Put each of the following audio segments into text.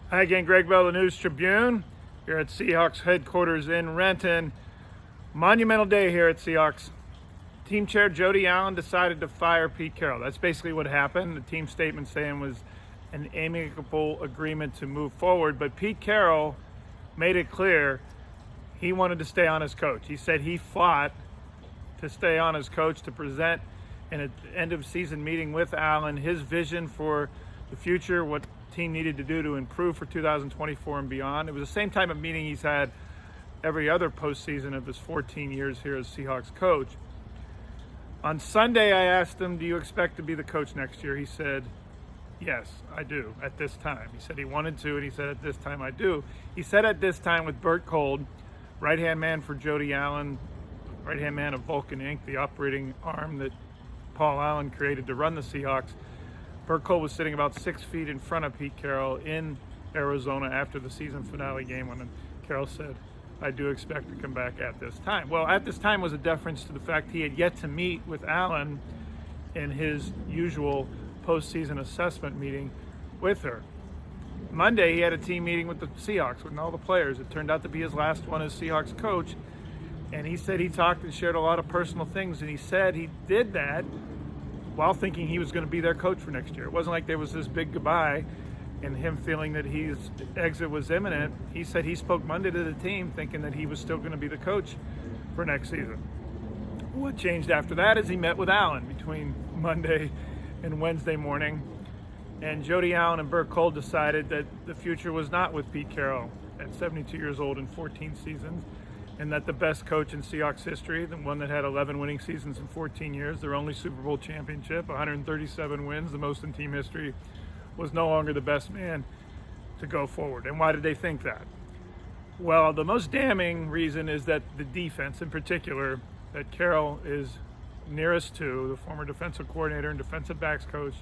Hi again, Greg Bell, the News Tribune, here at Seahawks headquarters in Renton. Monumental day here at Seahawks. Team chair Jody Allen decided to fire Pete Carroll. That's basically what happened. The team statement saying was an amicable agreement to move forward, but Pete Carroll made it clear he wanted to stay on as coach. He said he fought to stay on as coach, to present in an end of season meeting with Allen his vision for the future, what team needed to do to improve for 2024 and beyond. It was the same type of meeting he's had every other postseason of his 14 years here as Seahawks coach. On Sunday, I asked him, do you expect to be the coach next year? He said, yes, I do, at this time. He said he wanted to, and he said, at this time, I do. He said at this time with Bert Kolde, right-hand man for Jody Allen, right-hand man of Vulcan Inc., the operating arm that Paul Allen created to run the Seahawks. Bert Kolde was sitting about 6 feet in front of Pete Carroll in Arizona after the season finale game when Carroll said, I do expect to come back at this time. Well, at this time was a deference to the fact he had yet to meet with Allen in his usual postseason assessment meeting with her. Monday, he had a team meeting with the Seahawks, with all the players. It turned out to be his last one as Seahawks coach. And he said he talked and shared a lot of personal things. And he said he did that while thinking he was going to be their coach for next year. It wasn't like there was this big goodbye and him feeling that his exit was imminent. He said he spoke Monday to the team thinking that he was still going to be the coach for next season. What changed after that is he met with Allen between Monday and Wednesday morning. And Jody Allen and Bert Kolde decided that the future was not with Pete Carroll at 72 years old in 14 seasons, and that the best coach in Seahawks history, the one that had 11 winning seasons in 14 years, their only Super Bowl championship, 137 wins, the most in team history, was no longer the best man to go forward. And why did they think that? Well, the most damning reason is that the defense in particular, that Carroll is nearest to, the former defensive coordinator and defensive backs coach,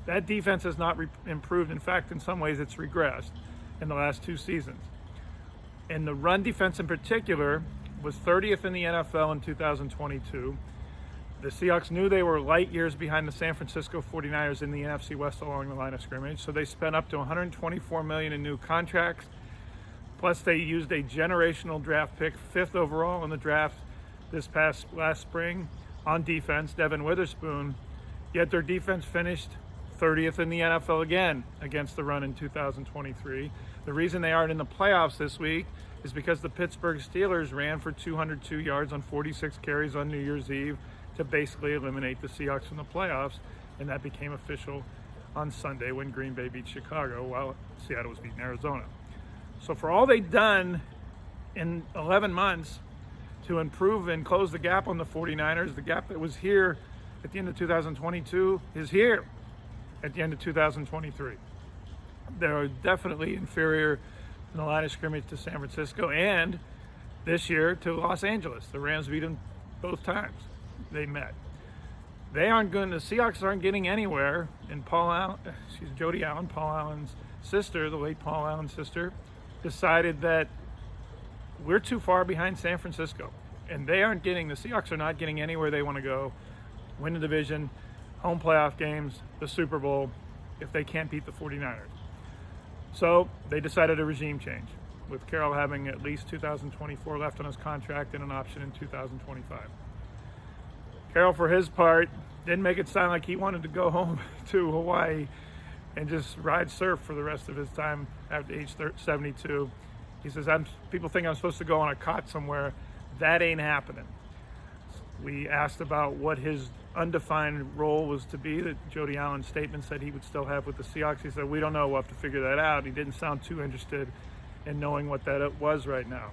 that defense has not improved. In fact, in some ways it's regressed in the last two seasons. And the run defense in particular was 30th in the NFL in 2022. The Seahawks knew they were light years behind the San Francisco 49ers in the NFC West along the line of scrimmage, so they spent up to $124 million in new contracts. Plus, they used a generational draft pick, 5th overall in the draft last spring, on defense, Devin Witherspoon. Yet their defense finished 30th in the NFL again against the run in 2023. The reason they aren't in the playoffs this week is because the Pittsburgh Steelers ran for 202 yards on 46 carries on New Year's Eve to basically eliminate the Seahawks from the playoffs, and that became official on Sunday when Green Bay beat Chicago while Seattle was beating Arizona. So for all they've done in 11 months to improve and close the gap on the 49ers, the gap that was here at the end of 2022 is here at the end of 2023. They're definitely inferior in the line of scrimmage to San Francisco, and this year to Los Angeles. The Rams beat them both times they met. The Seahawks aren't getting anywhere, and Jody Allen, Paul Allen's sister, the late Paul Allen's sister, decided that we're too far behind San Francisco, and the Seahawks are not getting anywhere they want to go, win the division, home playoff games, the Super Bowl, if they can't beat the 49ers. So they decided a regime change, with Carroll having at least 2024 left on his contract and an option in 2025. Carroll, for his part, didn't make it sound like he wanted to go home to Hawaii and just ride surf for the rest of his time after age 72. He says, people think I'm supposed to go on a cot somewhere. That ain't happening. We asked about what his undefined role was to be that Jody Allen's statement said he would still have with the Seahawks. He said, we don't know. We'll have to figure that out. He didn't sound too interested in knowing what that was right now.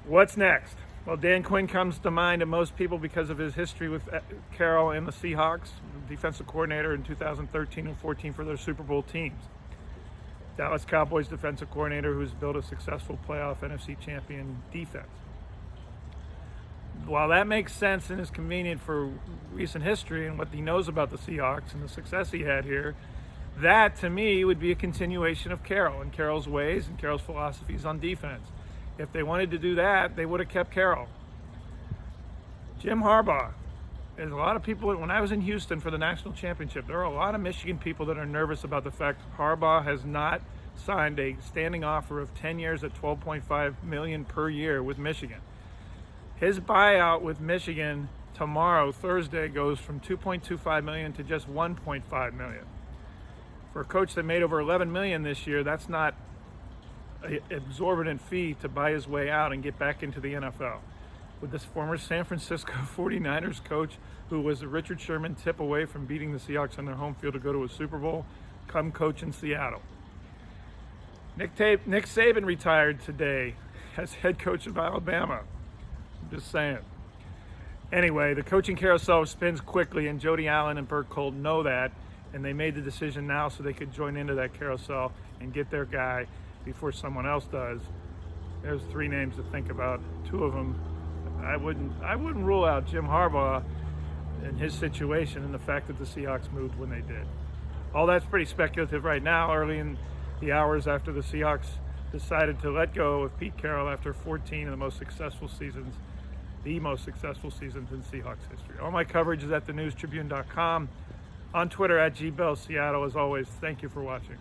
What's next? Well, Dan Quinn comes to mind to most people because of his history with Carroll and the Seahawks, defensive coordinator in 2013 and 14 for their Super Bowl teams. Dallas Cowboys defensive coordinator who's built a successful playoff NFC champion defense. While that makes sense and is convenient for recent history and what he knows about the Seahawks and the success he had here, that to me would be a continuation of Carroll and Carroll's ways and Carroll's philosophies on defense. If they wanted to do that, they would have kept Carroll. Jim Harbaugh there's a lot of people, when I was in Houston for the national championship, there are a lot of Michigan people that are nervous about the fact Harbaugh has not signed a standing offer of 10 years at $12.5 million per year with Michigan. His buyout with Michigan tomorrow, Thursday, goes from $2.25 million to just $1.5 million. For a coach that made over $11 million this year, that's not an exorbitant fee to buy his way out and get back into the NFL. With this former San Francisco 49ers coach, who was a Richard Sherman tip away from beating the Seahawks on their home field to go to a Super Bowl, come coach in Seattle. Nick Saban retired today as head coach of Alabama. I'm just saying. Anyway, the coaching carousel spins quickly, and Jody Allen and Burt Colt know that, and they made the decision now so they could join into that carousel and get their guy before someone else does. There's 3 names to think about. 2 of them, I wouldn't rule out Jim Harbaugh and his situation and the fact that the Seahawks moved when they did. All that's pretty speculative right now, early in the hours after the Seahawks decided to let go of Pete Carroll after 14 of the most successful seasons in Seahawks history. All my coverage is at thenewstribune.com, on Twitter at GBellSeattle. As always, thank you for watching.